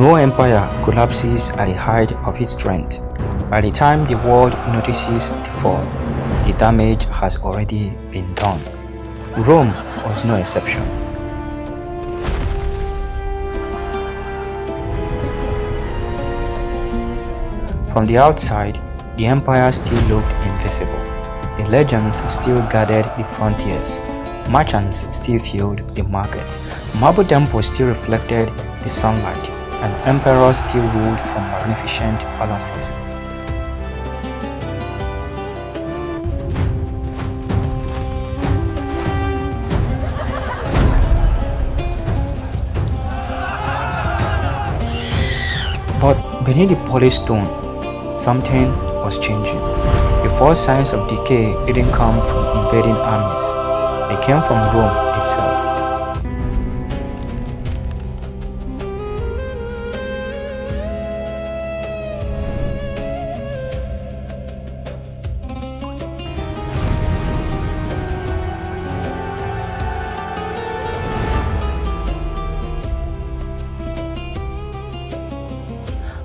No empire collapses at the height of its strength. By the time the world notices the fall, the damage has already been done. Rome was no exception. From the outside, the empire still looked invisible. The legions still guarded the frontiers. Merchants still filled the markets. Marble temples still reflected the sunlight, and emperors still ruled from magnificent palaces. But beneath the polished stone, something was changing. The first signs of decay didn't come from invading armies. They came from Rome itself.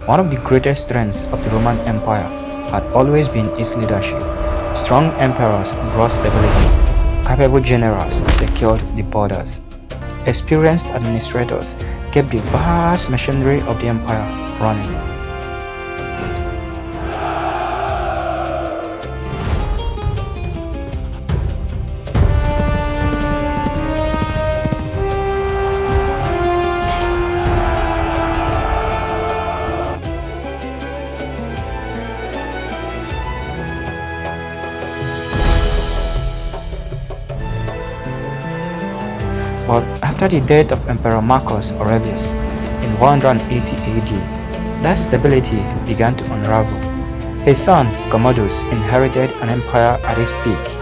One of the greatest strengths of the Roman Empire had always been its leadership. Strong emperors brought stability. Capable generals secured the borders. Experienced administrators kept the vast machinery of the empire running. But after the death of Emperor Marcus Aurelius in 180 AD, that stability began to unravel. His son, Commodus, inherited an empire at its peak.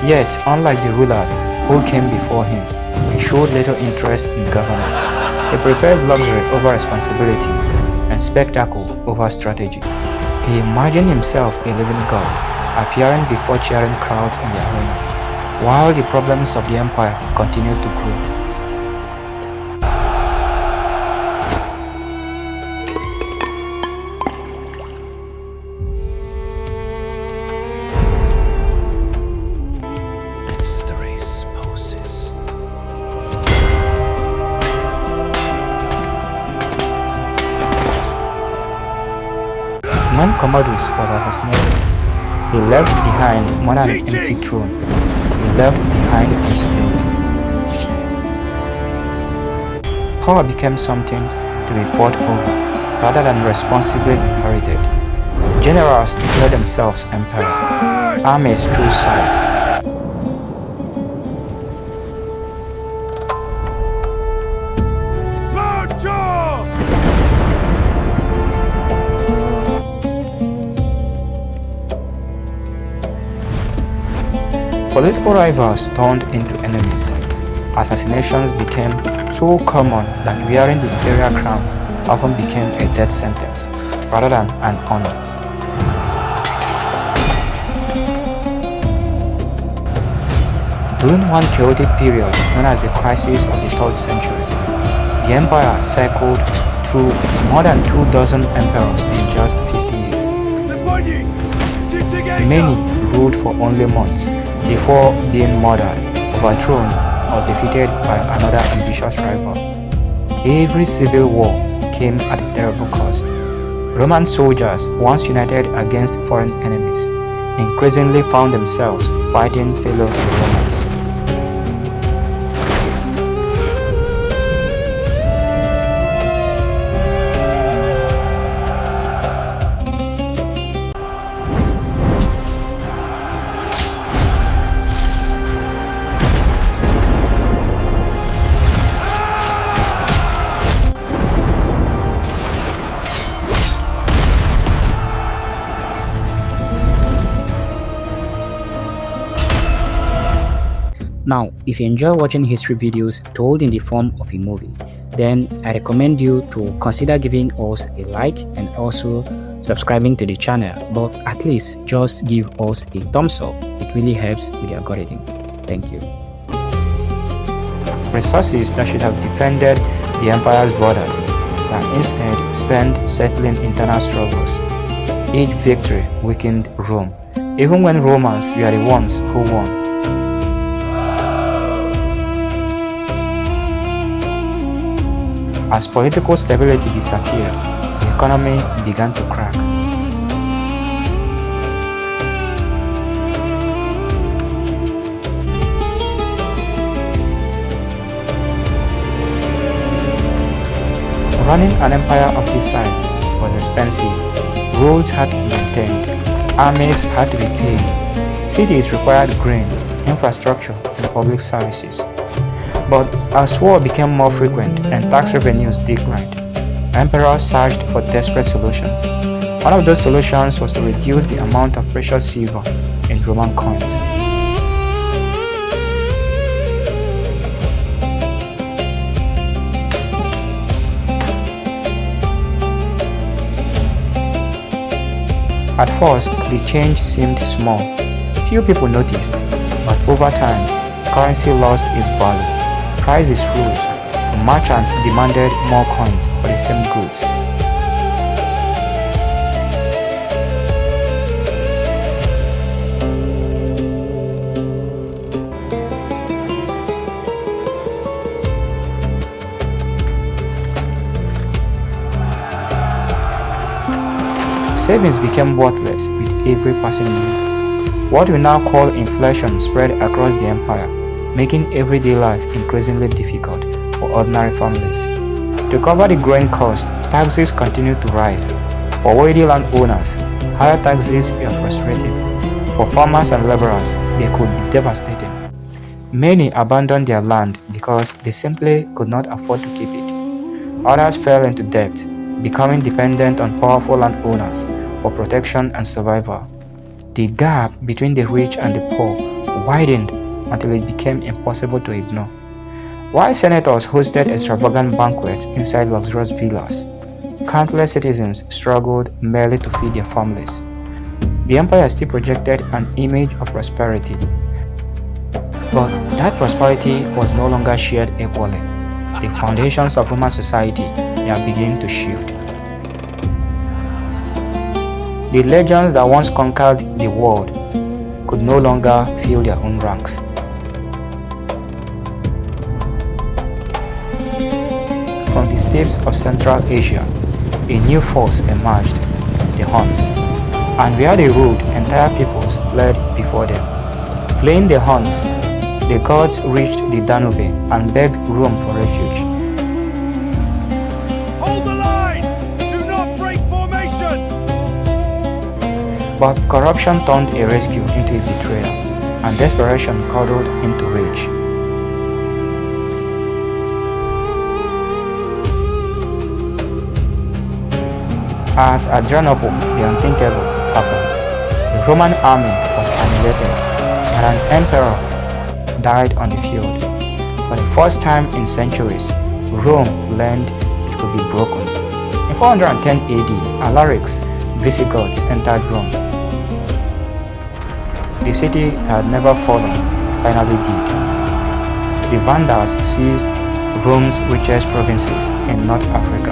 Yet, unlike the rulers who came before him, he showed little interest in government. He preferred luxury over responsibility and spectacle over strategy. He imagined himself a living god, appearing before cheering crowds in the arena, while the problems of the empire continued to grow. When Commodus was assassinated, he left behind more than an empty throne. He left behind uncertainty. Power became something to be fought over rather than responsibly inherited. Generals declared themselves emperor. Armies chose sides. Political rivals turned into enemies. Assassinations became so common that wearing the imperial crown often became a death sentence rather than an honor. During one chaotic period known as the crisis of the 3rd century, the empire cycled through more than 24 emperors in just 50 years. Many ruled for only months before being murdered, overthrown, or defeated by another ambitious rival. Every civil war came at a terrible cost. Roman soldiers, once united against foreign enemies, increasingly found themselves fighting fellow Romans. Now, if you enjoy watching history videos told in the form of a movie, then I recommend you to consider giving us a like and also subscribing to the channel, but at least just give us a thumbs up. It really helps with the algorithm. Thank you. Resources that should have defended the empire's borders and instead spent settling internal struggles. Each victory weakened Rome, even when Romans were the ones who won. As political stability disappeared, the economy began to crack. Running an empire of this size was expensive. Roads had to be maintained, armies had to be paid, cities required grain, infrastructure, and public services. But as war became more frequent and tax revenues declined, emperors searched for desperate solutions. One of those solutions was to reduce the amount of precious silver in Roman coins. At first, the change seemed small. Few people noticed, but over time, currency lost its value. Prices rose, and merchants demanded more coins for the same goods. Savings became worthless with every passing year. What we now call inflation spread across the empire, making everyday life increasingly difficult for ordinary families. To cover the growing cost, taxes continued to rise. For wealthy landowners, higher taxes were frustrating. For farmers and laborers, they could be devastating. Many abandoned their land because they simply could not afford to keep it. Others fell into debt, becoming dependent on powerful landowners for protection and survival. The gap between the rich and the poor widened until it became impossible to ignore. While senators hosted extravagant banquets inside luxurious villas, countless citizens struggled merely to feed their families. The empire still projected an image of prosperity, but that prosperity was no longer shared equally. The foundations of Roman society were beginning to shift. The legions that once conquered the world could no longer fill their own ranks. From the steppes of Central Asia, a new force emerged, the Huns, and where they ruled, entire peoples fled before them. Fleeing the Huns, the Goths reached the Danube and begged Rome for refuge. Hold the line! Do not break formation! But corruption turned a rescue into a betrayal, and desperation curdled into rage. As Adrianople, the unthinkable, happened, the Roman army was annihilated, and an emperor died on the field. For the first time in centuries, Rome learned it could be broken. In 410 AD, Alaric's Visigoths entered Rome. The city that had never fallen finally did. The Vandals seized Rome's richest provinces in North Africa,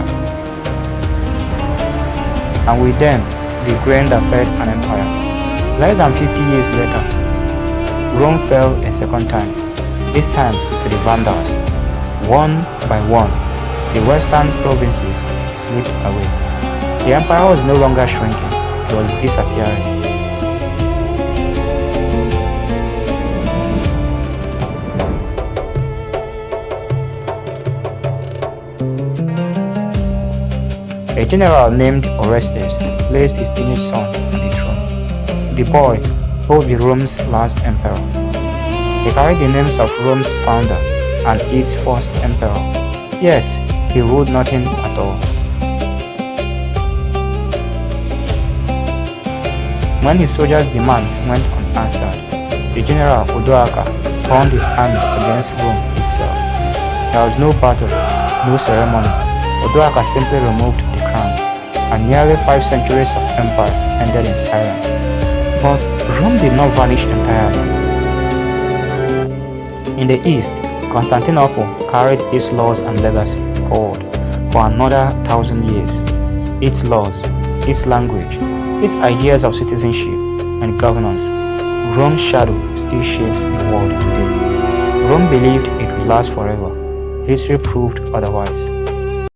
and with them, the grain that fed an empire. Less than 50 years later, Rome fell a second time, this time to the Vandals. One by one, the western provinces slipped away. The empire was no longer shrinking, it was disappearing. A general named Orestes placed his teenage son on the throne. The boy would be Rome's last emperor. He carried the names of Rome's founder and its first emperor, yet he ruled nothing at all. When his soldiers' demands went unanswered, the the general Odoacer turned his army against Rome itself. There was no battle, no ceremony. Odoacer simply removed the crown, and nearly 5 centuries of empire ended in silence. But Rome did not vanish entirely. In the east, Constantinople carried its laws and legacy forward for another 1,000 years. Its laws, its language, its ideas of citizenship and governance, Rome's shadow still shapes the world today. Rome believed it would last forever. History proved otherwise.